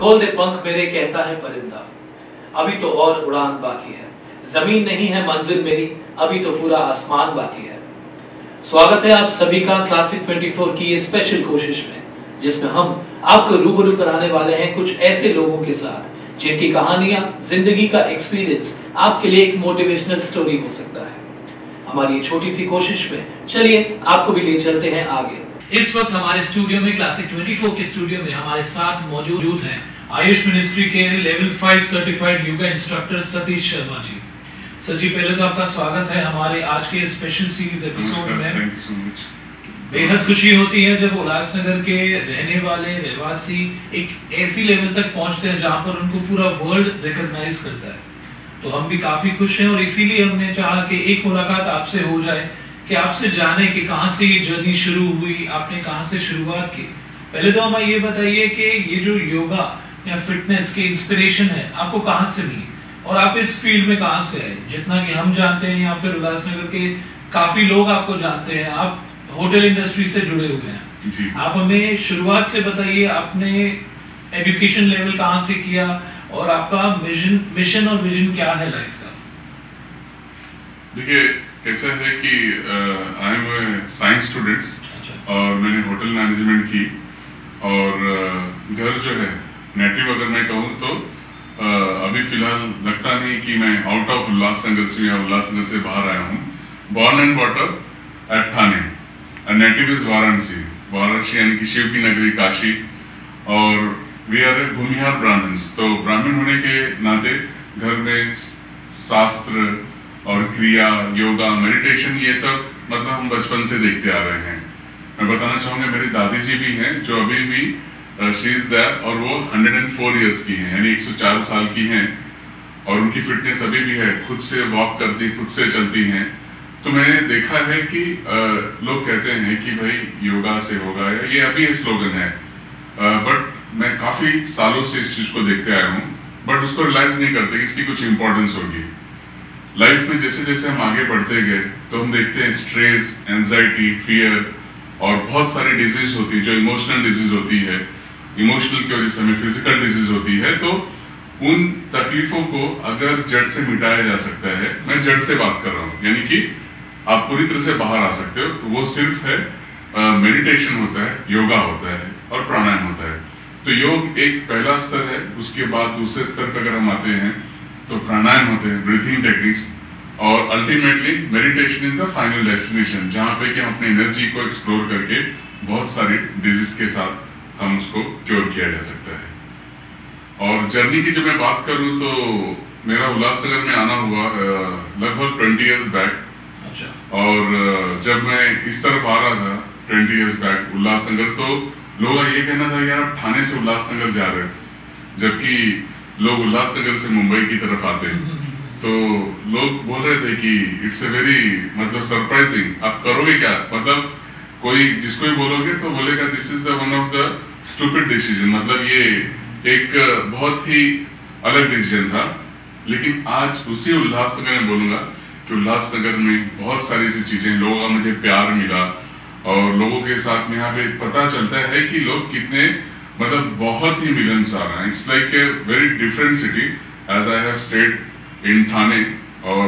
खोल दे पंख मेरे कहता है परिंदा, अभी तो और उड़ान बाकी है, जमीन नहीं है मंजिल मेरी, अभी तो पूरा आसमान बाकी है। स्वागत है आप सभी का क्लासिक 24 की ये स्पेशल कोशिश में, जिसमें हम आपको रूबरू कराने वाले हैं कुछ ऐसे लोगों के साथ जिनकी कहानियां, जिंदगी का एक्सपीरियंस आपके लिए एक मोटिवेशनल स्टोरी हो सकता है। हमारी ये छोटी सी कोशिश में चलिए आपको भी ले चलते हैं आगे। इस वक्त हमारे स्टूडियो में, क्लासिक 24 के स्टूडियो में हमारे साथ मौजूद हैं आयुष मिनिस्ट्री के level 5 certified yoga instructor Satish Sharma ji. Sir ji, पहले तो आपका स्वागत है हमारे आज के स्पेशल सीरीज एपिसोड में। Thank you so much. बेहद खुशी होती है जब उल्लासनगर के रहने वाले रहवासी एक ऐसी लेवल तक पहुंचते हैं जहां पर उनको पूरा वर्ल्ड रिकॉग्नाइज करता है। तो हम भी काफी खुश हैं और इसीलिए हमने चाहा कि एक मुलाकात आपसे हो जाए, कि आपसे जाने कि कहां से ये जर्नी शुरू हुई, आपने कहां से शुरुआत की। पहले तो हमें ये बताइए कि ये जो योगा या फिटनेस की इंस्पिरेशन है आपको कहां से मिली और आप इस फील्ड में कहां से आए। जितना कि हम जानते हैं या फिर उल्लासनगर के काफी लोग आपको जानते हैं, आप होटल इंडस्ट्री से जुड़े हुए हैं जी। आप हमें शुरुआत से बताइए, आपने एजुकेशन लेवल कहां से किया और आपका मिशन और विजन क्या है लाइफ का। देखिए कैसा है कि आई एम साइंस स्टूडेंट्स और मैंने होटल मैनेजमेंट की और घर जो है नेटिव अगर मैं कहूँ तो अभी फिलहाल लगता नहीं कि मैं आउट ऑफ उल्लासनगर से या उल्लासनगर से बाहर आया हूँ। Born and bought up at Thane, native is Varanasi. Varanasi यानी कि शिव की नगरी काशी, और वी आर भूमिहार ब्राह्मण्स। तो ब्राह्मण होने के नाते घर में शास्त्र और क्रिया, योगा, मेडिटेशन, ये सब मतलब हम बचपन से देखते आ रहे हैं। मैं बताना चाहूँगा मेरी दादी जी भी हैं जो अभी भी शी इज देयर और वो 104 इयर्स की हैं, यानी 104 साल की हैं, और उनकी फिटनेस अभी भी है, खुद से वॉक करती, खुद से चलती हैं। तो मैंने देखा है कि लोग कहते हैं कि भाई योगा से होगा, या ये अभी स्लोगन है, बट मैं काफ़ी सालों से इस चीज़ को देखते आया हूँ, बट उसको रियलाइज नहीं करते कि इसकी कुछ इंपॉर्टेंस होगी लाइफ में। जैसे जैसे हम आगे बढ़ते गए तो हम देखते हैं स्ट्रेस, एंजाइटी, फियर और बहुत सारी डिजीज होती है जो इमोशनल डिजीज होती है। इमोशनल की वजह से हमें फिजिकल डिजीज होती है। तो उन तकलीफों को अगर जड़ से मिटाया जा सकता है, मैं जड़ से बात कर रहा हूँ, यानी कि आप पूरी तरह से बाहर आ सकते हो, तो वो सिर्फ है मेडिटेशन होता है, योगा होता है और प्राणायाम होता है। तो योग एक पहला स्तर है। उसके बाद दूसरे स्तर पर अगर हम आते हैं तो प्राणायाम होते हैं, ब्रीथिंग टेक्निक्स, और ultimately meditation is the final destination, जहाँ पे कि हम अपनी एनर्जी को एक्सप्लोर करके बहुत सारी डिजीज के साथ हम उसको क्योर किया जा सकता है। और जर्नी की जो मैं बात करूँ तो मेरा उल्लासनगर में आना हुआ लगभग 20 इयर्स बैक। और जब मैं इस तरफ आ रहा था 20 इयर्स बैक उल्लासनगर, तो लोगों का ये कहना था यार आप ठाणे से उल्लासनगर जा रहे हैं, जबकि लोग उल्लासनगर से मुंबई की तरफ आते हैं। तो लोग बोल रहे थे कि इट्स ए वेरी मतलब सरप्राइजिंग, आप करोगे क्या, मतलब कोई जिसको भी बोलोगे तो बोलेगा this is the one of the stupid decision, मतलब ये एक बहुत ही अलग डिसीजन था। लेकिन आज उसी उल्लासनगर में बोलूंगा कि उल्लासनगर में बहुत सारी ऐसी चीजें, लोगों का मुझे प्यार मिला और लोगों के साथ में यहाँ पे पता चलता है कि लोग कितने मतलब बहुत ही मिलनसार हैं। It's like a very different city as I have stayed in Thane. और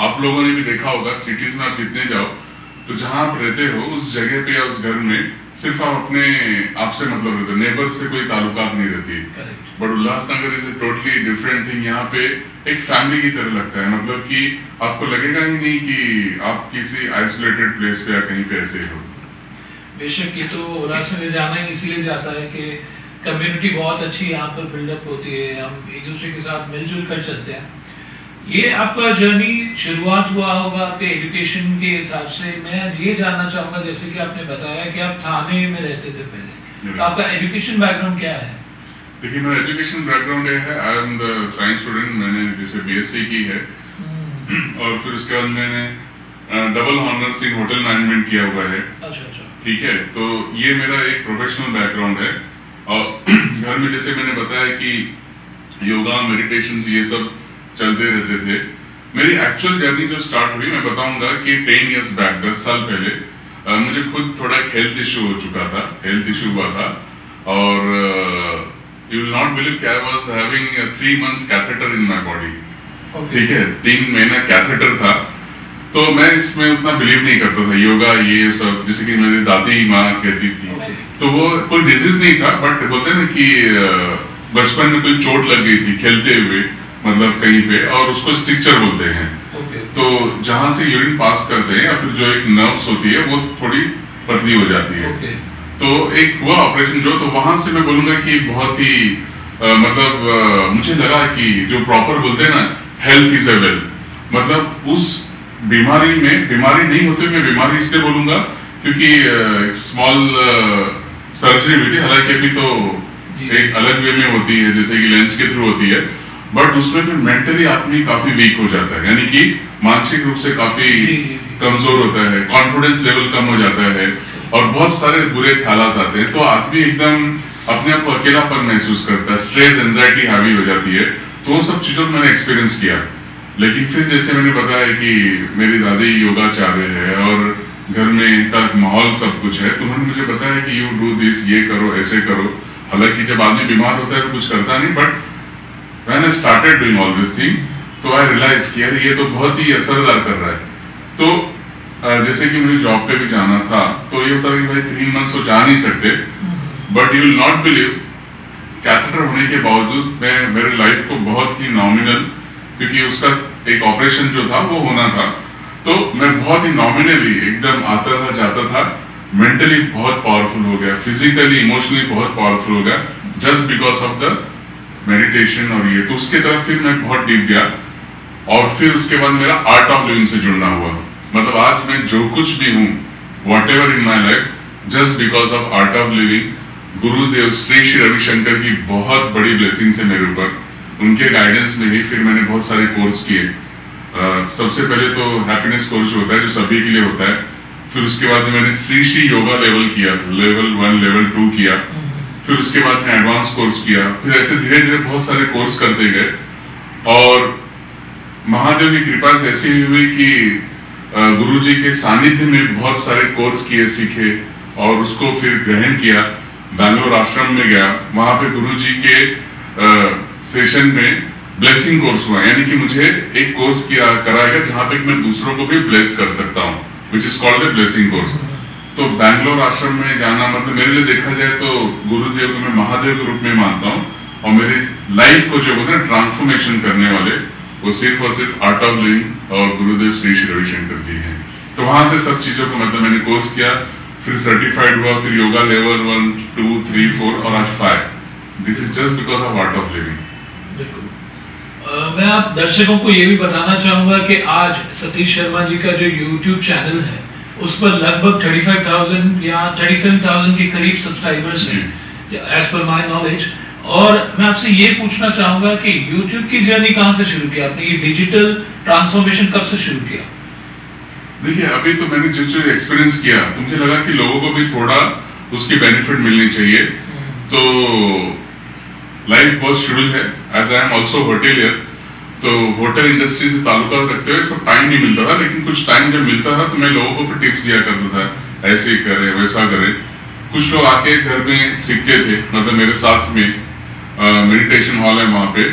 आप लोगों ने भी देखा होगा सिटीज में आप जितने जाओ तो जहाँ आप रहते हो उस जगह पे या उस घर में सिर्फ आप अपने आप से मतलब रहते हो, नेबर से कोई ताल्लुकात नहीं रहती। But Ulhasnagar is a totally different thing. यहाँ पे एक फैमिली की तरह लगता है, मतलब कि आपको लगेगा ही नहीं कि आप किसी आइसोलेटेड प्लेस पे या कहीं पे ऐसे हो। बेशक ये तो उल्लासनगर जाना ही इसीलिए जाता है कि कम्युनिटी बहुत अच्छी यहाँ पर बिल्डअप होती है, हम एक दूसरे के साथ मिलजुल कर चलते हैं। ये आपका जर्नी शुरुआत हुआ होगा आपके एजुकेशन के हिसाब से। मैं ये जानना चाहूँगा, जैसे कि आपने बताया कि आप ठाणे में रहते थे पहले, तो आपका एजुकेशन बैकग्राउंड क्या है। देखिए मेरा एजुकेशन बैकग्राउंड है, I am the science student. मैंने जैसे बीएससी की है और फिर उसके बाद मैंने double honours in hotel management किया हुआ है। अच्छा। ठीक है, तो ये मेरा एक प्रोफेशनल बैकग्राउंड है। और घर में जैसे मैंने बताया कि योगा, मेडिटेशन ये सब चलते रहते थे। मेरी एक्चुअल जर्नी जो स्टार्ट हुई मैं बताऊंगा कि 10 इयर्स बैक, 10 साल पहले मुझे खुद थोड़ा हेल्थ इशू हो चुका था, हेल्थ इशू हुआ था। और you will not believe I was having 3 months catheter in my body. ठीक है, 3 महीना कैथेटर था। तो मैं इसमें उतना बिलीव नहीं करता था, योगा ये सब, जैसे कि मेरी दादी माँ कहती थी। तो वो कोई डिजीज नहीं था, बट बोलते हैं ना कि बचपन में कोई चोट लग गई थी खेलते हुए, मतलब कहीं पे, और उसको स्ट्रिक्चर बोलते हैं। तो जहाँ से यूरिन पास करते हैं या फिर जो एक नर्व्स होती है वो थोड़ी पतली हो जाती है। तो एक हुआ ऑपरेशन जो, तो वहां से मैं बोलूंगा कि बहुत ही मतलब मुझे लगा कि जो प्रॉपर बोलते हैं ना, हेल्थ इज अ वेल्थ, मतलब उस बीमारी में, बीमारी नहीं होते, मैं बीमारी इसलिए बोलूंगा क्योंकि स्मॉल सर्जरी हुई थी, हालांकि अभी तो एक अलग वे में होती है, जैसे कि लेंस के थ्रू होती है, बट उसमें फिर मेंटली आदमी काफी वीक हो जाता है, यानी कि मानसिक रूप से काफी कमजोर होता है, कॉन्फिडेंस लेवल कम हो जाता है और बहुत सारे बुरे ख्यालात आते हैं। तो आदमी एकदम अपने आप को अकेलापन महसूस करता है, स्ट्रेस एंजाइटी हावी हो जाती है। तो वो सब चीजों को मैंने एक्सपीरियंस किया। लेकिन फिर जैसे मैंने बताया कि मेरी दादी योगाचार्य है और घर में का माहौल सब कुछ है, तो उन्होंने मुझे बताया कि यू डू दिस, ये करो, ऐसे करो। हालांकि जब आदमी बीमार होता है तो कुछ करता नहीं, but when I started doing all this thing, तो आई रियलाइज कि यार ये तो बहुत ही असरदार कर रहा है। तो जैसे कि मुझे जॉब पे भी जाना था, तो ये होता है कि भाई 3 मंथ्स तो जा नहीं सकते, but you will not believe, catheter होने के बावजूद मैं मेरे लाइफ को बहुत ही नॉमिनल, क्योंकि उसका एक ऑपरेशन जो था वो होना था, तो मैं बहुत ही नॉमिनली एकदम आता था जाता था, मेंटली बहुत पावरफुल हो गया, फिजिकली इमोशनली बहुत पावरफुल हो गया, just because of the meditation और ये। तो उसके तरफ फिर मैं बहुत डीप गया और फिर उसके बाद मेरा आर्ट ऑफ लिविंग से जुड़ना हुआ। मतलब आज मैं जो कुछ भी हूँ, whatever in my life, just because of art of living. गुरुदेव श्री श्री रविशंकर की बहुत बड़ी ब्लेसिंग्स है मेरे ऊपर, उनके गाइडेंस में ही फिर मैंने बहुत सारे कोर्स किए। सबसे पहले तो हैप्पीनेस कोर्स जो होता है, जो सभी के लिए होता है, फिर उसके बाद मैंने श्री श्री योगा लेवल किया, लेवल 1 लेवल 2 किया, फिर उसके बाद मैं एडवांस कोर्स किया, फिर ऐसे धीरे धीरे बहुत सारे कोर्स करते गए। और महादेव की कृपा से ऐसी हुई कि गुरुजी के सानिध्य में बहुत सारे कोर्स किए, सीखे और उसको फिर ग्रहण किया। बैंगलोर आश्रम में गया, वहां पे गुरुजी के सेशन में ब्लेसिंग कोर्स हुआ, यानी कि मुझे एक कोर्स कराएगा जहां पे मैं दूसरों को भी ब्लेस कर सकता हूँ, which is called the blessing course. तो बैंगलोर आश्रम में जाना, मतलब मेरे लिए देखा जाए तो गुरुदेव को मैं महादेव के रूप में मानता हूँ, और मेरी लाइफ को जो बोलते हैं ट्रांसफॉर्मेशन करने वाले, वो सिर्फ और सिर्फ आर्ट ऑफ लिविंग और गुरुदेव श्री श्री रविशंकर जी हैं। तो वहां से सब चीजों को मतलब मैंने कोर्स किया, फिर सर्टिफाइड हुआ, फिर योगा लेवल 1 2 3 4 और आज 5। This is just because of art of living. मैं आप दर्शकों को ये भी बताना चाहूंगा कि आज सतीश शर्मा जी का जो YouTube चैनल है, उस पर लगभग 35,000 या 37,000 के करीब सब्सक्राइबर्स हैं, एज पर माय नॉलेज। और मैं आपसे ये पूछना चाहूंगा कि YouTube की जर्नी कहां से शुरू की आपने, ये डिजिटल ट्रांसफॉर्मेशन कब से शुरू किया? देखिए, अभी तो मैंने जो जो एक्सपीरियंस किया, तो मुझे लगा कि लोगों को भी थोड़ा उसकी बेनिफिट मिलनी चाहिए। तो लाइफ बहुत शेड्यूल है, as I am also hotelier, तो होटल इंडस्ट्री से ताल्लुका रखते हुए सब टाइम नहीं मिलता था, लेकिन कुछ टाइम जब मिलता था तो मैं लोगों को फिर टिप्स दिया करता था, ऐसे करे वैसा करे। कुछ लोग आके घर में सीखते थे, मतलब मेरे साथ में मेडिटेशन हॉल है वहां पे।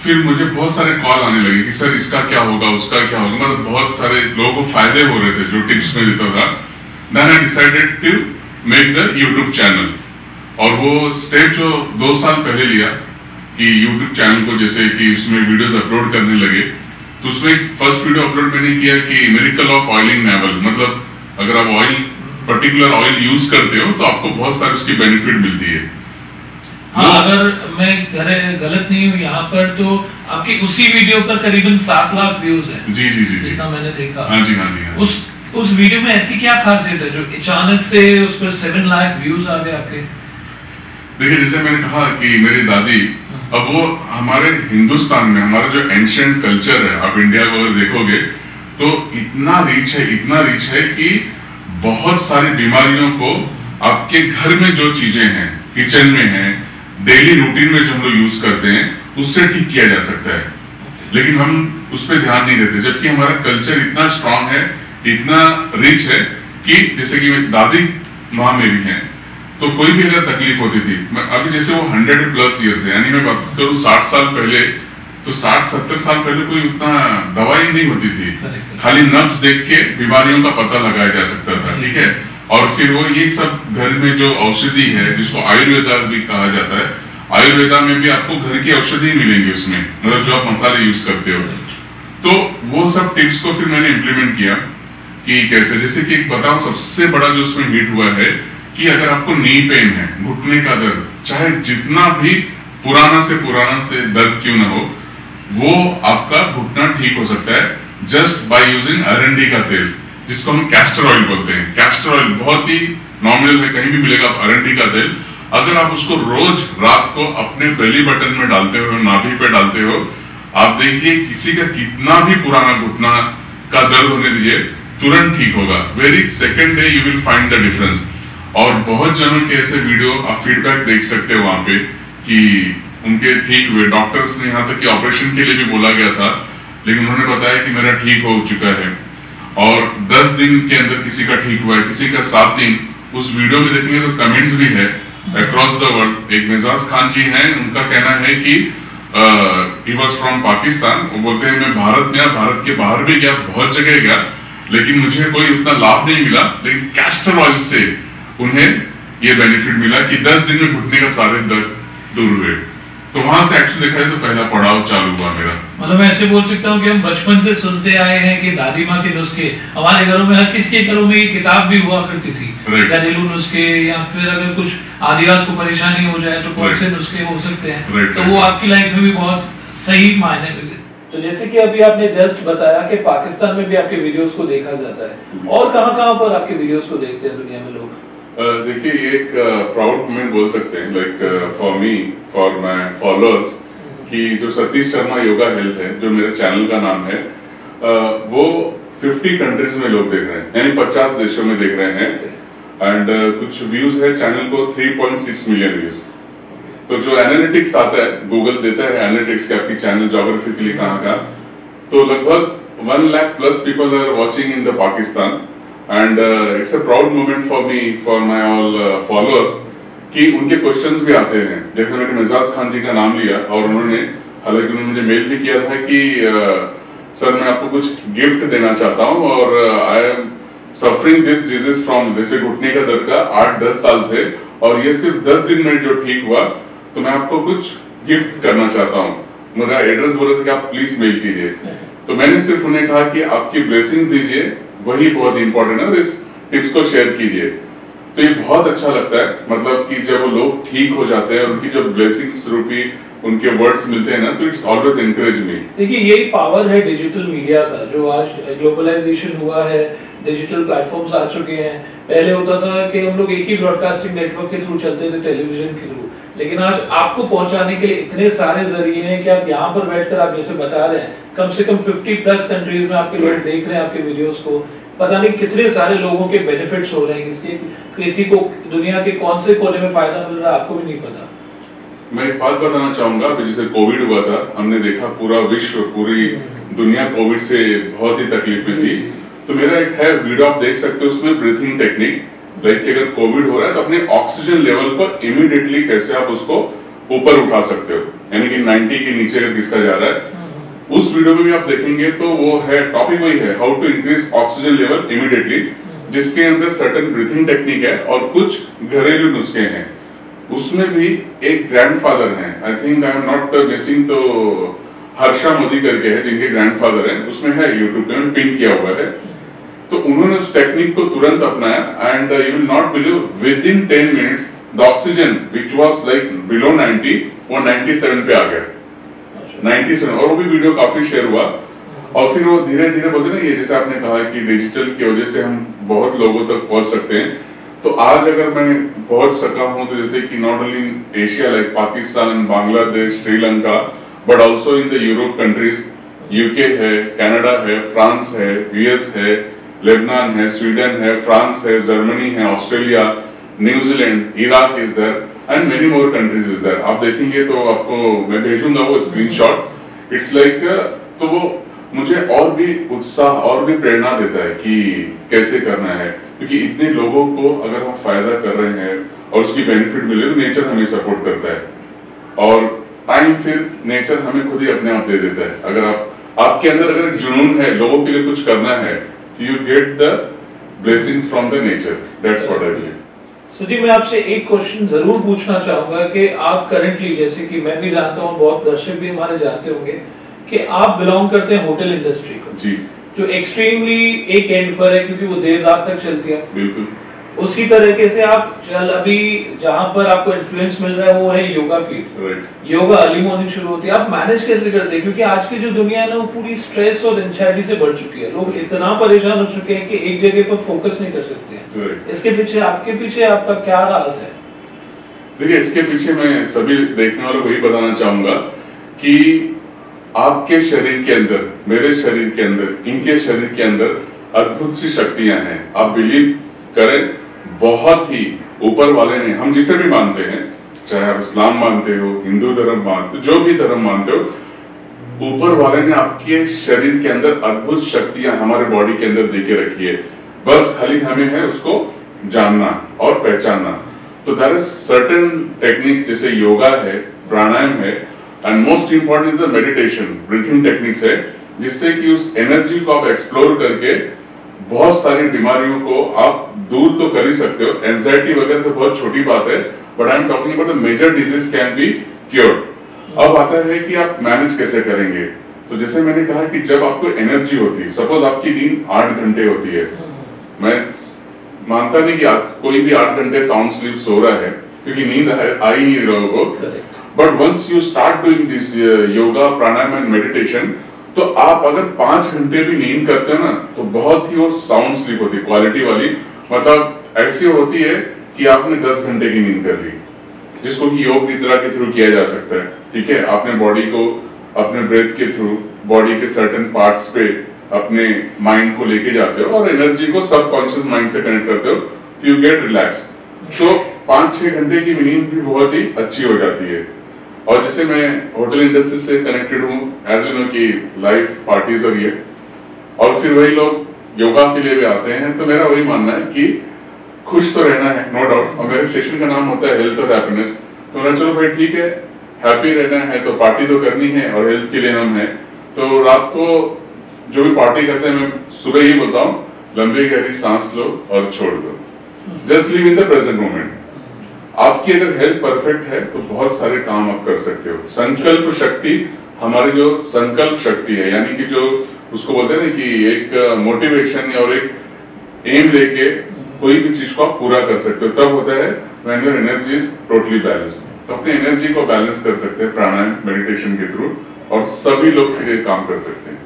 फिर मुझे बहुत सारे कॉल आने लगे कि सर इसका क्या होगा, उसका क्या होगा, मतलब बहुत सारे लोगों को फायदे हो रहे थे जो टिप्स में देता था। Then I decided to make the YouTube channel, और वो स्टेप जो 2 साल पहले लिया कि यूट्यूब चैनल को जैसे कि उसमें वीडियोस अपलोड करने लगे, तो उसमें फर्स्ट वीडियो अपलोड मैंने किया कि मिरेकल ऑफ ऑयलिंग नेवल, मतलब अगर आप ऑयल, पर्टिकुलर ऑयल यूज करते हो तो आपको बहुत सारी उसकी बेनिफिट मिलती है। हाँ, अगर मैं गलत नहीं हूँ यहाँ पर, तो आपकी उसी वीडियो पर करीबन 7 लाख व्यूज हैं। जी जी जी, जितना मैंने देखा। हाँ जी हाँ जी हाँ। उस वीडियो में ऐसी क्या खासियत है जो अचानक से उस पर 7 लाख व्यूज आ गए आपके? देखिए, जैसे मैंने कहा कि मेरी दादी, अब वो हमारे हिंदुस्तान में हमारा जो एंशिएंट कल्चर है, आप इंडिया को अगर देखोगे तो इतना रिच है कि बहुत सारी बीमारियों को आपके घर में जो चीजें हैं, किचन में हैं, डेली रूटीन में जो हम लोग यूज करते हैं, उससे ठीक किया जा सकता है। लेकिन हम उस पर ध्यान नहीं देते, जबकि हमारा कल्चर इतना स्ट्रांग है, इतना रिच है कि जैसे कि दादी माँ मेरी हैं, तो कोई भी अगर तकलीफ होती थी, अभी जैसे वो 100+ ईयर्स है, यानी मैं बात करूँ 60 साल पहले, तो 60-70 साल पहले कोई उतना दवाई नहीं होती थी, खाली नब्ज देख के बीमारियों का पता लगाया जा सकता था, ठीक है। और फिर वो ये सब घर में जो औषधि है, जिसको आयुर्वेदा भी कहा जाता है, आयुर्वेदा में भी आपको घर की औषधि मिलेंगी उसमें, मतलब जो आप मसाले यूज करते हो। तो वो सब टिप्स को फिर मैंने इम्प्लीमेंट किया कि कैसे, जैसे कि एक बताओ सबसे बड़ा जो उसमें हिट हुआ है कि अगर आपको नी पेन है, घुटने का दर्द, चाहे जितना भी पुराना से दर्द क्यों ना हो, वो आपका घुटना ठीक हो सकता है जस्ट बाय यूजिंग अरंडी का तेल, जिसको हम कैस्टर ऑयल बोलते हैं। कैस्टर ऑयल बहुत ही नॉमिनल में कहीं भी मिलेगा, अरंडी का तेल। अगर आप उसको रोज रात को अपने बेली बटन में डालते हो, नाभि पे डालते हो, आप देखिए किसी का कितना भी पुराना घुटना का दर्द होने दीजिए, तुरंत ठीक होगा। Very second day you will find the difference. और बहुत जनों के ऐसे वीडियो आप फीडबैक देख सकते हो वहां पे कि उनके ठीक हुए। डॉक्टर्स ने यहाँ तक कि ऑपरेशन के लिए भी बोला गया था, लेकिन उन्होंने बताया कि मेरा ठीक हो चुका है। और 10 दिन के अंदर किसी का ठीक हुआ है, किसी का 7 दिन। उस वीडियो में देखेंगे तो कमेंट्स भी है अक्रॉस द वर्ल्ड। एक मिजाज खान जी हैं, उनका कहना है कि ही वॉज फ्रॉम पाकिस्तान। वो बोलते हैं मैं भारत में, भारत के बाहर भी गया, बहुत जगह गया, लेकिन मुझे कोई उतना लाभ नहीं मिला, लेकिन कैस्टर ऑयल से उन्हें ये बेनिफिट मिला कि 10 दिन में घुटने का सारे दर्द दूर हुए। तो वहां से एक्चुअली देखा जाए तो पहला पड़ाव चालू हुआ मेरा। मतलब मैं ऐसे बोल सकता हूँ कि हम बचपन से सुनते आए हैं कि दादी माँ के नुस्खे, हमारे घरों में, हर किसी के घरों में ये किताब भी हुआ करती थी, घरेलू नुस्खे, या फिर अगर कुछ आधी रात को परेशानी हो जाए तो कौन से नुस्खे हो सकते हैं, तो वो आपकी लाइफ में भी बहुत सही मायने में। तो जैसे कि अभी आपने जस्ट बताया कि पाकिस्तान में भी आपके वीडियोस को देखा जाता है, और कहाँ पर आपके वीडियोस को देखते हैं दुनिया में लोग? देखिए ये एक प्राउड मोमेंट बोल सकते हैं, like for me, for my followers, कि जो सतीश शर्मा योगा हेल्थ है, जो मेरे चैनल का नाम है, वो 50 कंट्रीज में लोग देख रहे हैं, यानी 50 देशों में देख रहे हैं। एंड कुछ व्यूज है चैनल को 3.6 मिलियन व्यूज। तो जो एनालिटिक्स आता है, गूगल देता है एनालिटिक्स के आपकी चैनल जोग्राफिकली कहाँ का, तो लगभग 1 lakh+ people are watching in the Pakistan. And it's a proud moment for me, for my all followers, कि उनके क्वेश्चंस भी आते हैं। जैसे मैंने मिजाज खान जी का नाम लिया, और उन्होंने, हालांकि उन्होंने मुझे मेल भी किया था कि सर मैं आपको कुछ गिफ्ट देना चाहता हूं, और I am suffering this disease from, जैसे घुटने का दर्द का 8-10 साल से, और ये सिर्फ 10 दिन में जो ठीक हुआ, तो मैं आपको कुछ गिफ्ट करना चाहता हूँ। मेरा एड्रेस बोला था कि आप प्लीज मेल कीजिए। तो मैंने सिर्फ उन्हें कहा कि आपकी ब्लेसिंग्स दीजिए, वही बहुत इंपॉर्टेंट है, इस टिप्स को शेयर कीजिए। तो ये बहुत अच्छा लगता है, मतलब कि जब वो लोग ठीक हो जाते हैं, उनकी जो ब्लेसिंग्स रूपी उनके वर्ड्स मिलते हैं ना, तो इट्स ऑलवेज एनकरेज मी। देखिए यही पावर है डिजिटल मीडिया का, जो आज ग्लोबलाइजेशन हुआ है, डिजिटल प्लेटफॉर्म्स आ चुके हैं। पहले होता था कि हम लोग एक ही ब्रॉडकास्टिंग नेटवर्क के थ्रू चलते थे, टेलीविजन के थ्रू, लेकिन आज आपको पहुंचाने के लिए इतने सारे जरिए हैं कि आप यहाँ पर बैठकर, आप जैसे बता रहे हैं, कम से कम 50+ कंट्रीज में आपके लोग देख रहे हैं आपके वीडियोस को। पता नहीं कितने सारे लोगों के बेनिफिट्स हो रहे हैं, किसी को दुनिया के कौन से कोने में फायदा मिल रहा है आपको भी नहीं पता। मैं एक बात बताना चाहूंगा, जैसे कोविड हुआ था, हमने देखा पूरा विश्व, पूरी दुनिया कोविड से बहुत ही तकलीफ में थी। तो मेरा एक है वीडियो, आप देख सकते हो, उसमें ब्रीथिंग टेक्निक, लाइक कि अगर कोविड हो रहा है तो अपने ऑक्सीजन लेवल को इमीडिएटली कैसे आप उसको ऊपर उठा सकते हो, यानी कि 90 के नीचे अगर किसका जा रहा है। उस वीडियो में भी आप देखेंगे तो वो है, टॉपिक वही है, how to increase oxygen level immediately, जिसके अंदर सर्टेन ब्रीथिंग टेक्निक है और कुछ घरेलू नुस्खे हैं। उसमें भी एक ग्रैंडफादर हैं, I think I am not missing, तो हर्षा मोदी करके है जिनके ग्रैंडफादर हैं, उसमें है, यूट्यूब पे पिन किया हुआ है। तो उन्होंने उस टेक्निक को तुरंत अपनाया, and you will not believe, with in 10 minutes the oxygen which was like below 90, वो 97 पे आ गया, 97। और वो भी वीडियो काफी शेयर हुआ। और फिर वो धीरे धीरे बोलते ना, ये जैसे आपने कहा कि डिजिटल की वजह से हम बहुत लोगों तक पहुंच सकते हैं। तो आज अगर मैं पहुंच सका हूं, तो जैसे कि not only in Asia like Pakistan, Bangladesh, Sri Lanka, but also in the Europe countries, UK है, कनाडा है, फ्रांस है, यूएस है, लेबनान है, स्वीडन है, फ्रांस है, जर्मनी है, Australia, New Zealand, Iraq is there and many more countries is there. आप देखेंगे तो आपको मैं भेजूंगा वो स्क्रीनशॉट। इट्स लाइक, तो वो मुझे और भी उत्साह और भी प्रेरणा देता है कि कैसे करना है, क्योंकि इतने लोगों को अगर हम फायदा कर रहे हैं और उसकी बेनिफिट मिले तो नेचर हमें सपोर्ट करता है, और टाइम फिर नेचर हमें खुद ही अपने आप दे देता है। अगर आपके अंदर अगर जुनून है, लोगों के लिए कुछ करना है, तो you get the blessings from the nature. That's what I believe. So ji, मैं आपसे एक क्वेश्चन जरूर पूछना चाहूंगा कि आप करंटली, जैसे कि मैं भी जानता हूँ, बहुत दर्शक भी हमारे जानते होंगे कि आप बिलोंग करते हैं होटल इंडस्ट्री को जी, जो एक्सट्रीमली एक एंड पर है क्योंकि वो देर रात तक चलती है। बिल्कुल उसी तरीके से आप अभी जहां पर आपको इन्फ्लुएंस मिल रहा है वो है yoga field. Right. Yoga early morning शुरू होती है, आप मैनेज कैसे करते हैं? क्योंकि आज की जो दुनिया है ना वो पूरी स्ट्रेस और एंजाइटी से भर चुकी है, लोग इतना परेशान हो चुके हैं कि एक जगह पर फोकस नहीं कर सकते हैं। इसके पीछे आपका क्या राज है? देखिए, इसके पीछे मैं सभी देखने वालों को यही बताना चाहूंगा कि आपके शरीर के अंदर, मेरे शरीर के अंदर, इनके शरीर के अंदर अद्भुत सी शक्तियां हैं। आप बिलीव करें, बहुत ही ऊपर वाले ने, हम जिसे भी मानते हैं, चाहे आप इस्लाम मानते हो, हिंदू धर्म मानते हो, जो भी धर्म मानते हो, ऊपर वाले ने आपके शरीर के अंदर अद्भुत शक्तियां हमारे बॉडी के अंदर देके रखी है। बस खाली हमें है उसको जानना और पहचानना। तो देयर इज सर्टेन टेक्निक, जैसे योगा है, प्राणायाम है, and most important is the meditation, breathing techniques है, जिससे कि उस एनर्जी को आप एक्सप्लोर करके बहुत सारी बीमारियों को आप दूर तो कर ही सकते हो। एंजाइटी वगैरह तो बहुत छोटी बात है, but I am talking about the major disease can be cured. अब आता है कि आप मैनेज कैसे करेंगे। तो जैसे मैंने कहा कि जब आपको एनर्जी होती है, सपोज आपकी नींद 8 घंटे होती है, मैं मानता नहीं कि कोई भी 8 घंटे साउंड स्लीप सो रहा है, क्योंकि नींद आ ही नहीं लोगों को, but once you start doing this yoga, pranayama and meditation, तो आप अगर 5 घंटे भी नींद करते हो ना, तो बहुत ही वो साउंड स्लीप होती है, क्वालिटी वाली, मतलब ऐसी होती है कि आपने 10 घंटे की नींद कर ली, जिसको कि योग निद्रा के थ्रू किया जा सकता है। ठीक है, आपने बॉडी को अपने ब्रेथ के थ्रू बॉडी के सर्टेन पार्ट्स पे अपने माइंड को लेके जाते हो और एनर्जी को सबकॉन्शियस माइंड से कनेक्ट करते हो, तो यू गेट रिलैक्स। तो 5-6 घंटे की नींद भी बहुत ही अच्छी हो जाती है। और जैसे मैं होटल इंडस्ट्री से कनेक्टेड हूँ, एज यू नो कि लाइव पार्टीज हो रही है, और फिर वही लोग योगा के लिए भी आते हैं, तो मेरा वही मानना है कि खुश तो रहना है, नो डाउट। और मेरे सेशन का नाम होता है हेल्थ और हैप्पीनेस, तो मेरा चलो भाई ठीक है, हैप्पी रहना है तो पार्टी तो करनी है, और हेल्थ के लिए हम है, तो रात को जो भी पार्टी करते हैं, मैं सुबह ही बोलता हूँ, लंबी गहरी सांस लो और छोड़ दो, just live in the present moment. आपकी अगर हेल्थ परफेक्ट है तो बहुत सारे काम आप कर सकते हो। संकल्प शक्ति, हमारी जो संकल्प शक्ति है, यानी कि जो उसको बोलते हैं ना कि एक मोटिवेशन और एक एम लेके कोई भी चीज को आप पूरा कर सकते हो, तब होता है when your energy is totally balance. तो अपनी एनर्जी को बैलेंस कर सकते हैं प्राणायाम, मेडिटेशन के थ्रू, और सभी लोग फिर ये काम कर सकते हैं।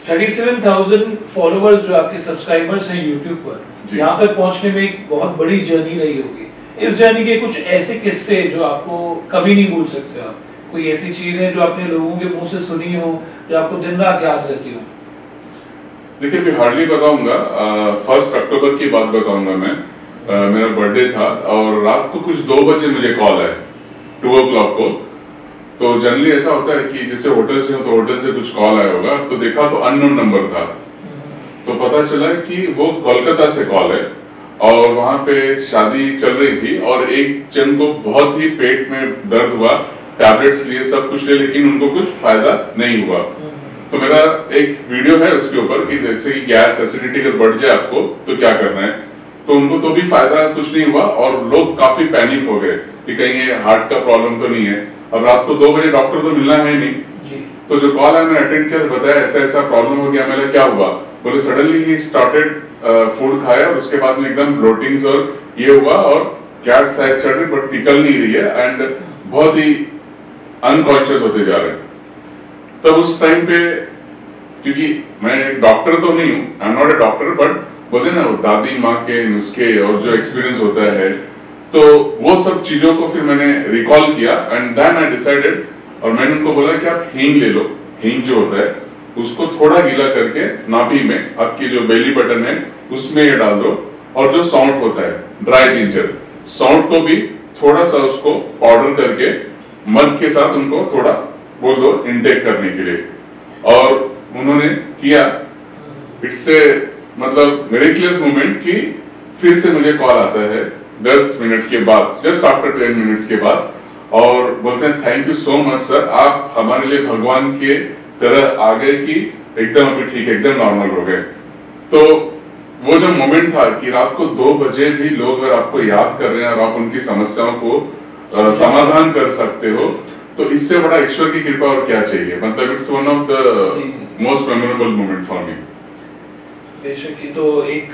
37,000 फॉलोअर्स जो आपके सब्सक्राइबर्स हैं YouTube पर, यहाँ तक पहुँचने में एक बहुत बड़ी जर्नी रही होगी। इस जर्नी के कुछ ऐसे किस्से जो आपको कभी नहीं भूल सकते आप, कोई ऐसी चीज है जो आपने लोगों के मुंह से सुनी हो, जो आपको दिन रात याद रहती हो? देखिए, मैं हार्डली बताऊंगा, 1 अक्टूबर की बात बताऊंगा मैं। मेरा बर्थडे था और रात को कुछ 2 बजे मुझे कॉल आया, 2 o'clock को। तो जनरली ऐसा होता है कि जैसे होटल से हो तो होटल से कुछ कॉल आया होगा, तो देखा तो अननोन नंबर था, तो पता चला कि वो कोलकाता से कॉल है और वहां पे शादी चल रही थी, और एक जन को बहुत ही पेट में दर्द हुआ, टैबलेट्स लिए, सब कुछ लिए, लेकिन उनको कुछ फायदा नहीं हुआ। तो मेरा एक वीडियो है उसके ऊपर कि जैसे कि गैस एसिडिटी अगर बढ़ जाए आपको तो क्या करना है, तो उनको तो भी फायदा कुछ नहीं हुआ, और लोग काफी पैनिक हो गए कि कहीं ये हार्ट का प्रॉब्लम तो नहीं है। अब रात को 2 बजे डॉक्टर तो मिलना है नहीं, तो जो कॉल है मैंने अटेंड किया, तो बताया ऐसा ऐसा प्रॉब्लम हो गया। मैंने क्या हुआ, बोले सडनली ही स्टार्टेड फूड खाया, और उसके बाद में एकदम ब्लोटिंग्स और ये हुआ, और गैस शायद चढ़ रही बट निकल नहीं रही है, एंड बहुत ही अनकॉन्शियस होते जा रहे हैं। तब उस टाइम पे, क्योंकि मैं डॉक्टर तो नहीं हूँ, I am not a doctor, but बोलते ना दादी माँ के नुस्खे और जो एक्सपीरियंस होता है, तो वो सब चीजों को फिर मैंने रिकॉल किया, एंड देन आई डिसाइडेड, और मैंने उनको बोला कि आप हींग ले लो, हींग जो होता है उसको थोड़ा गीला करके नाभि में, आपकी जो बेली बटन है उसमें ये डाल दो, और जो सौंठ होता है, ड्राई जिंजर, सौंठ को भी थोड़ा सा उसको पाउडर करके मध के साथ उनको थोड़ा बोल दो इनटेक करने के लिए। और उन्होंने किया, इट्स ए मतलब मिरेकलस मोमेंट कि फिर से मुझे कॉल आता है 10 मिनट के बाद, जस्ट आफ्टर 10 मिनट्स के बाद, और बोलते हैं thank you so much sir, आप हमारे लिए भगवान के तरह आ गए कि एकदम अभी ठीक है, एकदम नॉर्मल हो गए। तो वो जो मोमेंट था कि रात को 2 बजे भी लोग अगर आपको याद कर रहे हैं और आप उनकी समस्याओं को समाधान कर सकते हो, तो इससे बड़ा ईश्वर की कृपा और क्या चाहिए। मतलब it's one of the most memorable moment for मी। बेशक ये तो एक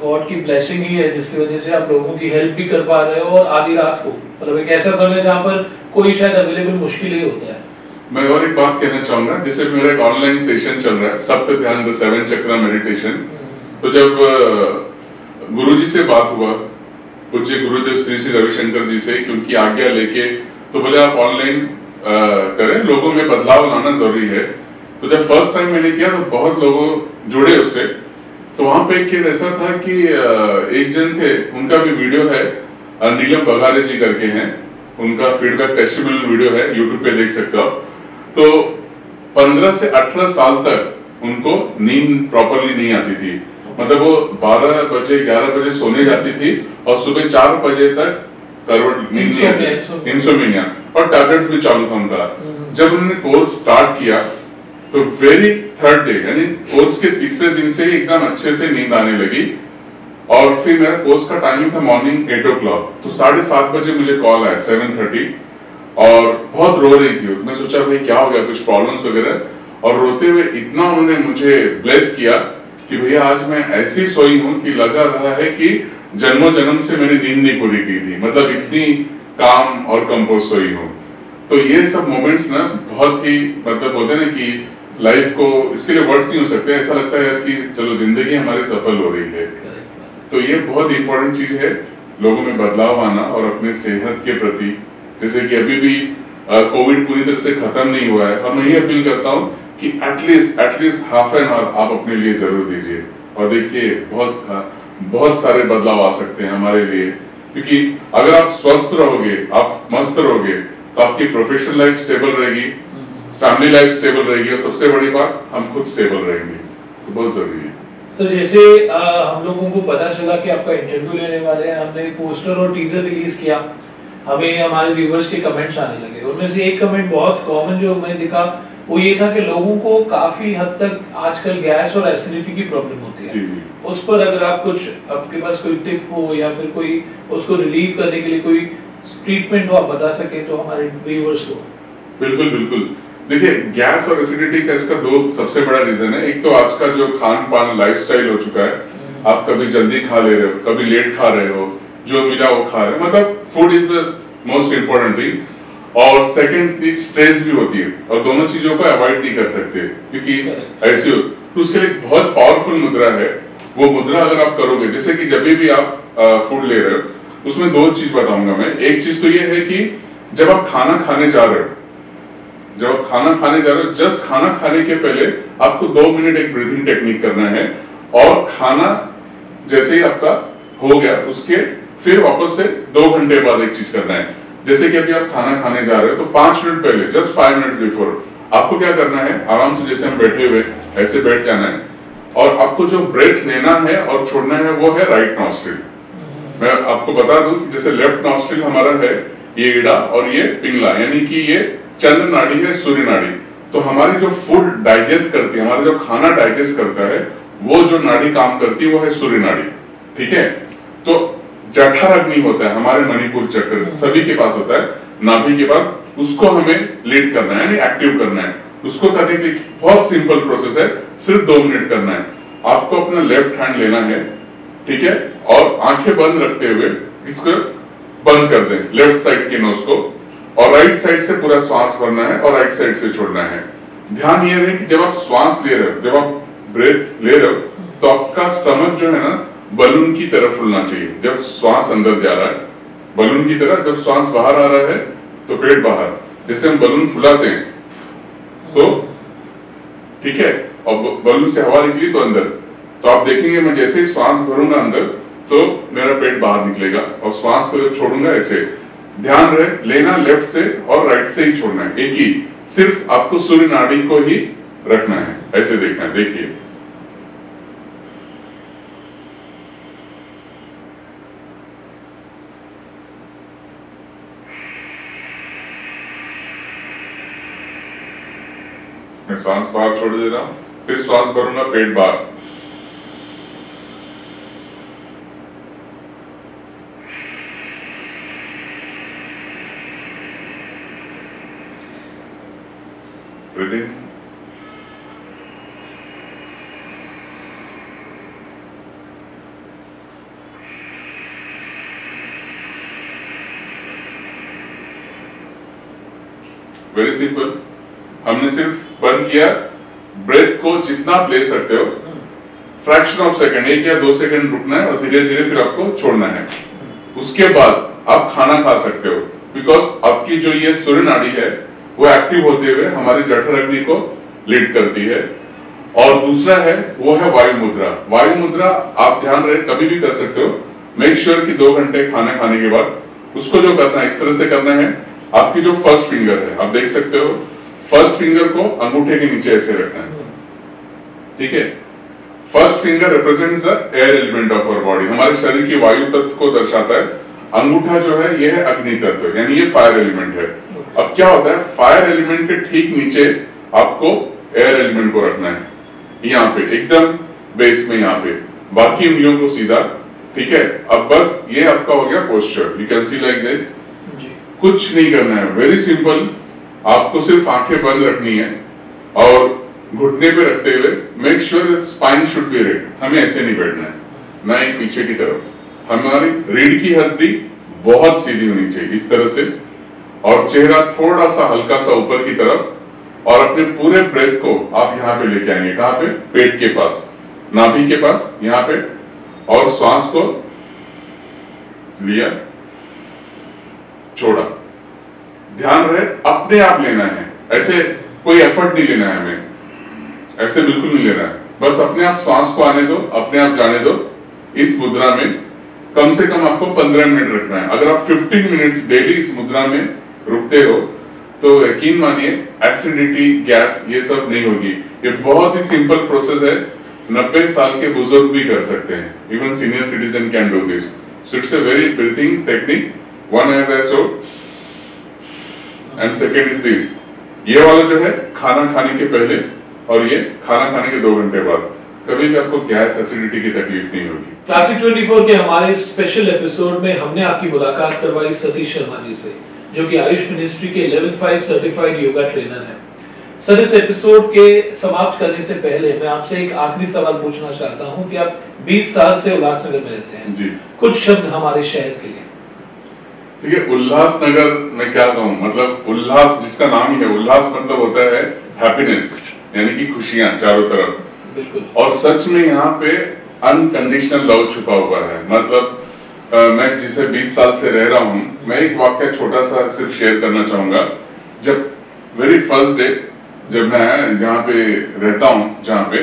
गॉड की ब्लेसिंग ही है, जिसकी वजह से आप लोगों की हेल्प भी कर पा रहे हो, और आधी रात को, मतलब एक ऐसा समय जहाँ पर कोई शायद अवेलेबल मुश्किल ही होता है। मैं और एक बात कहना चाहूंगा, जैसे मेरा एक ऑनलाइन सेशन चल रहा है, सप्त ध्यान द 7 चक्रा मेडिटेशन। तो जब गुरुजी से बात हुआ, पूज्य गुरुदेव श्री श्री रविशंकर जी से, कि उनकी आज्ञा लेके, तो बोले आप ऑनलाइन करें, लोगों में बदलाव लाना जरूरी है। तो जब फर्स्ट टाइम मैंने किया तो बहुत लोगों जुड़े उससे। तो वहां पे एक केस ऐसा था कि एक जन थे, उनका भी वीडियो है, नीलम बगारे जी करके हैं, उनका फीडबैक टेस्टिमोनियल वीडियो है, यूट्यूब पे देख सकते हो। तो 15 से 18 साल तक उनको नींद प्रॉपरली नहीं आती थी, मतलब वो 12 बजे 11 बजे सोने जाती थी और सुबह 4 बजे तक करवट नींद नहीं आती, इंसोम्निया, और टैबलेट्स भी चालू था उनका। जब उन्होंने कोर्स स्टार्ट किया तो वेरी थर्ड डे, यानी कोर्स के तीसरे दिन से ही एकदम अच्छे से नींद आने लगी। और फिर मेरा कोर्स का टाइमिंग था मॉर्निंग 8 o'clock, तो 7:30 बजे मुझे कॉल आया 7:30, और बहुत रो रही थी। तो मैं सोचा भाई क्या हो गया, कुछ प्रॉब्लम्स वगैरह, और रोते हुए इतना उन्होंने मुझे ब्लेस किया कि भैया आज मैं ऐसी सोई हूँ कि लगा रहा है कि जन्मों जन्म से मैंने नींद नहीं पूरी की थी, मतलब इतनी काम और कंपोज सोई हूँ। तो ये सब मोमेंट्स ना बहुत ही, मतलब बोलते हैं ना कि लाइफ को, इसके लिए वर्ड्स नहीं हो सकते, ऐसा लगता है कि चलो जिंदगी हमारी सफल हो रही है। तो ये बहुत इंपॉर्टेंट चीज है, लोगों में बदलाव आना, और अपने सेहत के प्रति, जैसे कि अभी भी कोविड पूरी तरह से खत्म नहीं हुआ है, और मैं ये अपील करता हूँ कि एटलीस्ट हाफ एन आवर आप अपने लिए जरूर दीजिए, और देखिए बहुत सारे बदलाव आ सकते हैं हमारे लिए। क्योंकि अगर आप स्वस्थ रहोगे, आप मस्त रहोगे, तो आपकी प्रोफेशनल लाइफ स्टेबल रहेगी, फैमिली लाइफ स्टेबल रहेगी, और सबसे बड़ी बात हम खुद स्टेबल रहेंगे। तो बहुत जरूरी है। सर जैसे हम लोगों को पता चला कि आपका इंटरव्यू लेने वाले हैं, हमने पोस्टर और टीजर रिलीज किया, हमें हमारे व्यूवर्स के कमेंट्स आने लगे। उनमें से एक कमेंट बहुत कॉमन जो मैं दिखा वो ये था कि लोगों को काफी हद तक आजकल गैस और एसिडिटी की प्रॉब्लम होती है। उस पर अगर आप कुछ, आपके पास कोई टिप हो या फिर कोई उसको रिलीव करने के लिए कोई ट्रीटमेंट हो आप बता सके तो हमारे व्यूवर्स को। बिल्कुल बिल्कुल, देखिए गैस और एसिडिटी का इसका 2 सबसे बड़ा रीजन है। एक तो आज का जो खान पान लाइफस्टाइल हो चुका है, आप कभी जल्दी खा ले रहे हो, कभी लेट खा रहे हो, जो मिला वो खा रहे हो, मतलब food is the most important thing. और सेकंड स्ट्रेस भी होती है, और दोनों चीजों को अवॉइड नहीं कर सकते क्योंकि ऐसी हो। तो उसके लिए बहुत पावरफुल मुद्रा है, वो मुद्रा अगर आप करोगे, जैसे कि जब भी आप फूड ले रहे हो, उसमें 2 चीज बताऊंगा मैं। एक चीज तो ये है कि जब आप खाना खाने जा रहे हो, जस्ट खाना खाने के पहले आपको 2 मिनट एक ब्रीथिंग टेक्निक करना है, और खाना जैसे ही आपका हो गया उसके फिर वापस से 2 घंटे बाद एक चीज करना है। जैसे कि अभी आप खाना खाने जा रहे हो तो 5 मिनट पहले, जस्ट 5 मिनट्स बिफोर, आपको क्या करना है, आराम से जैसे हम बैठे हुए ऐसे बैठ जाना है, और आपको जो ब्रेथ लेना है और छोड़ना है वो है राइट नॉस्ट्रिल। मैं आपको बता दूं कि जैसे लेफ्ट नॉस्ट्रिल हमारा है ये ईड़ा और ये पिंगला, यानी कि ये चंद्र नाड़ी है, सूर्य नाड़ी। तो हमारी जो फूड डाइजेस्ट करती है, हमारा जो खाना डाइजेस्ट करता है, वो जो नाड़ी काम करती है वो है सूर्य नाड़ी। ठीक है, तो जठर अग्नि होता है हमारे मणिपुर चक्र, सभी के पास होता है, नाभि के बाद, उसको हमें लीड करना है, यानी एक्टिव करना है। उसको करने के लिए बहुत सिंपल प्रोसेस है, सिर्फ 2 मिनट करना है। आपको अपना लेफ्ट हैंड लेना है, ठीक है, और आंखें बंद रखते हुए इसको बंद कर दें, लेफ्ट साइड के नोज को, और राइट साइड से पूरा श्वास भरना है और राइट साइड से छोड़ना है। ध्यान ये रहे कि जब आप श्वास ले रहे हो, जब आप ब्रेथ ले रहे हो, तो आपका स्टमक जो है ना बलून की तरह फूलना चाहिए। जब श्वास अंदर जा रहा है बलून की तरह, जब श्वास बाहर आ रहा है तो पेट बाहर, जैसे हम बलून फुलाते हैं तो ठीक है, और बलून से हवा निकली तो अंदर। तो आप देखेंगे मैं जैसे ही श्वास भरूंगा अंदर तो मेरा पेट बाहर निकलेगा, और श्वास को जब छोड़ूंगा ऐसे। ध्यान रहे लेना लेफ्ट से और राइट से ही छोड़ना है, एक ही, सिर्फ आपको सूर्य नाड़ी को ही रखना है, ऐसे देखना है। देखिए मैं सांस बाहर छोड़ दे रहा हूं, फिर श्वास भरूंगा, पेट बाहर। ब्रीथ इन, वेरी सिंपल। हमने सिर्फ बंद किया, ब्रेथ को जितना आप ले सकते हो, फ्रैक्शन ऑफ सेकंड, 1 या 2 सेकंड रुकना है और धीरे धीरे फिर आपको छोड़ना है। उसके बाद आप खाना खा सकते हो, बिकॉज आपकी जो ये सूर्य नाड़ी है वो एक्टिव होते हुए हमारी जठर अग्नि को लीड करती है। और दूसरा है वो है वायु मुद्रा। वायु मुद्रा आप ध्यान रहे कभी भी कर सकते हो। मेक श्योर कि 2 घंटे खाना खाने के बाद उसको जो करना है इस तरह से करना है। आपकी जो फर्स्ट फिंगर है, आप देख सकते हो, फर्स्ट फिंगर को अंगूठे के नीचे ऐसे रखना है, ठीक है। First finger represents the air element of our body, हमारे शरीर की वायु तत्व को दर्शाता है। अंगूठा जो है ये है अग्नि तत्व, यानी ये फायर एलिमेंट है। अब क्या होता है, फायर एलिमेंट के ठीक नीचे आपको एयर एलिमेंट को रखना है, यहाँ पे एकदम बेस में, यहाँ पे, बाकी उंगलियों को सीधा, ठीक है। अब बस ये आपका हो गया posture, you can see like that. कुछ नहीं करना है, वेरी सिंपल। आपको सिर्फ आंखें बंद रखनी है और घुटने पे रखते हुए make sure spine should be red, हमें ऐसे नहीं बैठना है, ना ही पीछे की तरफ। हमारी रीढ़ की हड्डी बहुत सीधी होनी चाहिए इस तरह से, और चेहरा थोड़ा सा हल्का सा ऊपर की तरफ, और अपने पूरे ब्रेथ को आप यहाँ पे लेके आएंगे, कहाँ पे, पेट के पास, नाभि के पास, यहाँ पे, और श्वास को लिया, छोड़ा। ध्यान रहे अपने आप लेना है, ऐसे कोई एफर्ट नहीं लेना है हमें, ऐसे बिल्कुल नहीं लेना है। बस अपने आप श्वास को आने दो, अपने आप जाने दो। इस मुद्रा में कम से कम आपको 15 मिनट रखना है। अगर आप 15 मिनट्स डेली इस मुद्रा में रुकते हो तो यकीन मानिए एसिडिटी, गैस ये सब नहीं होगी। ये बहुत ही सिंपल प्रोसेस है, 90 साल के बुजुर्ग भी कर सकते हैं, even senior citizen can do this. So it's a very breathing technique. One as I show and second is this. ये वाला जो है खाना खाने के पहले, और ये खाना खाने के 2 घंटे बाद। कभी भी आपको गैस, एसिडिटी की तकलीफ नहीं होगी। क्लासिक 24 के हमारे स्पेशल एपिसोड में हमने आपकी मुलाकात करवाई सतीश शर्मा जी से, जो कि आयुष मिनिस्ट्री के लेवल 5 सर्टिफाइड योगा ट्रेनर हैं। सर, इस एपिसोड के समाप्त करने से पहले मैं आपसे एक आखिरी सवाल पूछना चाहता हूं कि आप 20 साल से उल्लासनगर में रहते हैं जी। कुछ शब्द हमारे शहर के लिए। ठीक है, उल्लासनगर में क्या कहूँ, मतलब उल्लास जिसका नाम ही है, उल्लास मतलब होता है हैप्पीनेस, यानी कि खुशियां चारों तरफ। बिल्कुल। और सच में यहाँ पे अनकंडीशनल लव छुपा हुआ है। मतलब मैं जिसे 20 साल से रह रहा हूँ, मैं एक वाक्य छोटा सा सिर्फ शेयर करना चाहूंगा। जब वेरी फर्स्ट डे जब मैं जहाँ पे रहता हूँ, जहाँ पे,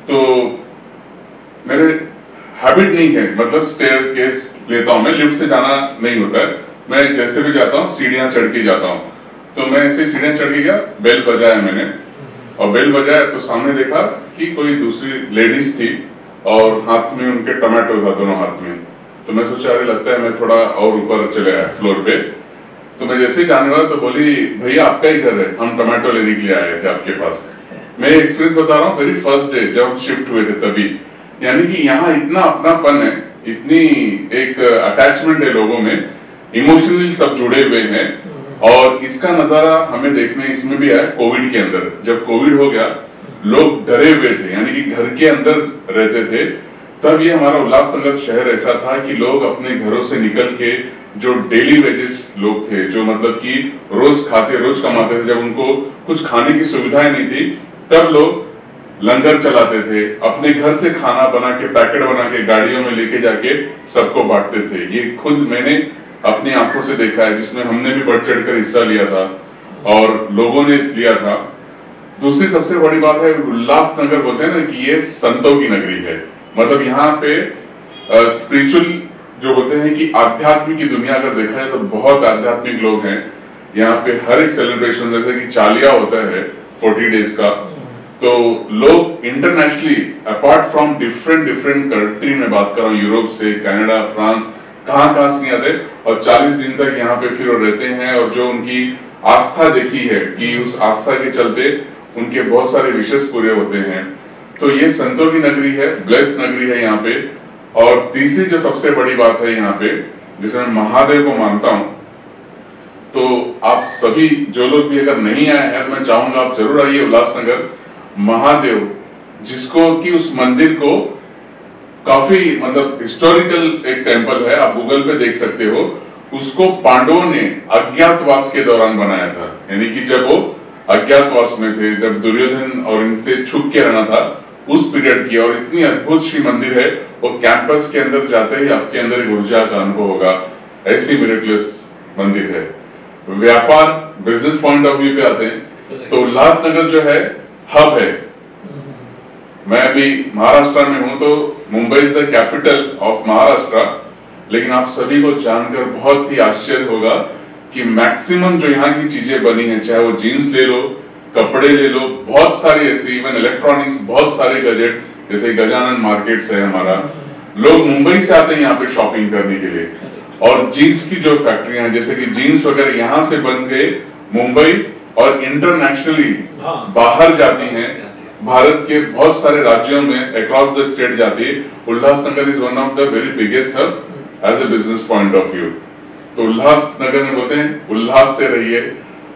तो मेरे हैबिट नहीं है, मतलब स्टेयर केस लेता हूँ मैं, लिफ्ट से जाना नहीं होता है। मैं जैसे भी जाता हूँ सीढ़ियाँ चढ़ के जाता हूँ। तो मैं ऐसे सीढ़ियाँ चढ़ के गया, बेल बजाया मैंने, और बेल बजाया तो सामने देखा कि कोई दूसरी लेडीज थी और हाथ में उनके टमाटो था, दोनों हाथ में। तो मैं सोचा अरे लगता है मैं थोड़ा और ऊपर चले आया फ्लोर पे। तो मैं जैसे ही जाने वाला तो बोली भैया आपका ही घर है, हम टमाटो लेने के लिए आए थे आपके पास। मैं एक्सपीरियंस बता रहा हूँ, वेरी फर्स्ट डे जब शिफ्ट हुए थे तभी। यानी कि यहाँ इतना अपनापन है, इतनी एक अटैचमेंट है लोगों में, इमोशनली सब जुड़े हुए हैं। और इसका नजारा हमें देखने इसमें भी आया कोविड के अंदर। जब कोविड हो गया लोग डरे हुए थे, यानी कि घर के अंदर रहते थे, तब ये हमारा उल्लासनगर शहर ऐसा था कि लोग अपने घरों से निकल के, जो डेली वेजेस लोग थे, जो मतलब कि रोज खाते रोज कमाते थे, जब उनको कुछ खाने की सुविधाएं नहीं थी, तब लोग लंगर चलाते थे, अपने घर से खाना बना के, पैकेट बना के गाड़ियों में लेके जाके सबको बांटते थे। ये खुद मैंने अपनी आंखों से देखा है, जिसमें हमने भी बढ़ चढ़कर हिस्सा लिया था और लोगों ने लिया था। दूसरी सबसे बड़ी बात है, उल्लासनगर बोलते हैं ना कि ये संतों की नगरी है। मतलब यहाँ पे स्पिरिचुअल जो बोलते हैं कि आध्यात्मिक की दुनिया अगर देखा जाए तो बहुत आध्यात्मिक लोग हैं यहाँ पे। हर एक सेलिब्रेशन जैसे कि चालिया होता है 40 डेज का, तो लोग internationally apart from different country में बात कर रहा हूँ, यूरोप से, कनाडा, फ्रांस, कहाँ से नहीं आते, और 40 दिन तक यहाँ पे फिर रहते हैं। और जो उनकी आस्था देखी है कि उस आस्था के चलते उनके बहुत सारे विशेष पूरे होते हैं। तो ये संतों की नगरी है, ब्लेस्ड नगरी है यहाँ पे। और तीसरी जो सबसे बड़ी बात है यहाँ पे, जिसे मैं महादेव को मानता हूँ, तो आप सभी जो लोग भी अगर नहीं आए हैं तो मैं चाहूंगा आप जरूर आइए उल्लासनगर। महादेव, जिसको कि उस मंदिर को काफी मतलब हिस्टोरिकल एक टेंपल है, आप गूगल पे देख सकते हो। उसको पांडवों ने अज्ञातवास के दौरान बनाया था, यानी कि जब वो अज्ञातवास में थे, जब दुर्योधन और इनसे छुप के रहना था, उस पीरियड की। और इतनी अद्भुत श्री मंदिर है, वो कैंपस के अंदर जाते ही आपके अंदर एक ऊर्जा का अनुभव होगा। ऐसी मिरेकलस मंदिर है। व्यापार बिजनेस पॉइंट ऑफ व्यू पे आते हैं तो उल्लासनगर जो है हब है। मैं अभी महाराष्ट्र में हूं, तो Mumbai is the capital of Maharashtra. लेकिन आप सभी को जानकर बहुत ही आश्चर्य होगा कि मैक्सिमम जो यहाँ की चीजें बनी हैं, चाहे वो जीन्स ले लो, कपड़े ले लो, बहुत सारी ऐसी, इवन इलेक्ट्रॉनिक्स, बहुत सारे गजेट, जैसे गजानन मार्केट्स है हमारा, लोग मुंबई से आते हैं यहाँ पे शॉपिंग करने के लिए। और जीन्स की जो फैक्ट्रियां हैं, जैसे कि जीन्स वगैरह यहाँ से बन के मुंबई और इंटरनेशनली बाहर जाती हैं, भारत के बहुत सारे राज्यों में अक्रॉस द स्टेट जाती है। Ulhasnagar is one of the very biggest hub as a business point of view. तो उल्लासनगर में बोलते हैं उल्लास से रहिए।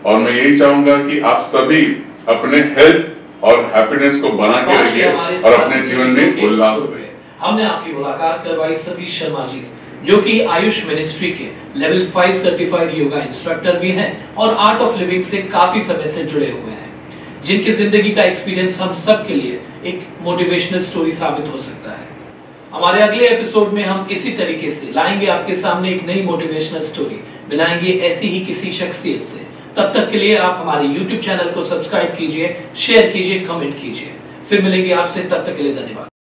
और मैं यही चाहूंगा कि आप सभी अपने हेल्थ और हैप्पीनेस को बना के रखिए और अपने जीवन में उल्लास रहिए। हमने आपकी मुलाकात करवाई सतीश शर्मा जी, जो कि आयुष मिनिस्ट्री के लेवल 5 सर्टिफाइड योगा इंस्ट्रक्टर भी हैं और आर्ट ऑफ लिविंग से काफी समय से जुड़े हुए हैं, जिनकी जिंदगी का एक्सपीरियंस हम सब के लिए एक मोटिवेशनल स्टोरी साबित हो सकता है। हमारे अगले एपिसोड में हम इसी तरीके से लाएंगे आपके सामने एक नई मोटिवेशनल स्टोरी, मिलाएंगे ऐसी ही किसी शख्सियत से। तब तक के लिए आप हमारे YouTube चैनल को सब्सक्राइब कीजिए, शेयर कीजिए, कमेंट कीजिए। फिर मिलेंगे आपसे, तब तक के लिए धन्यवाद।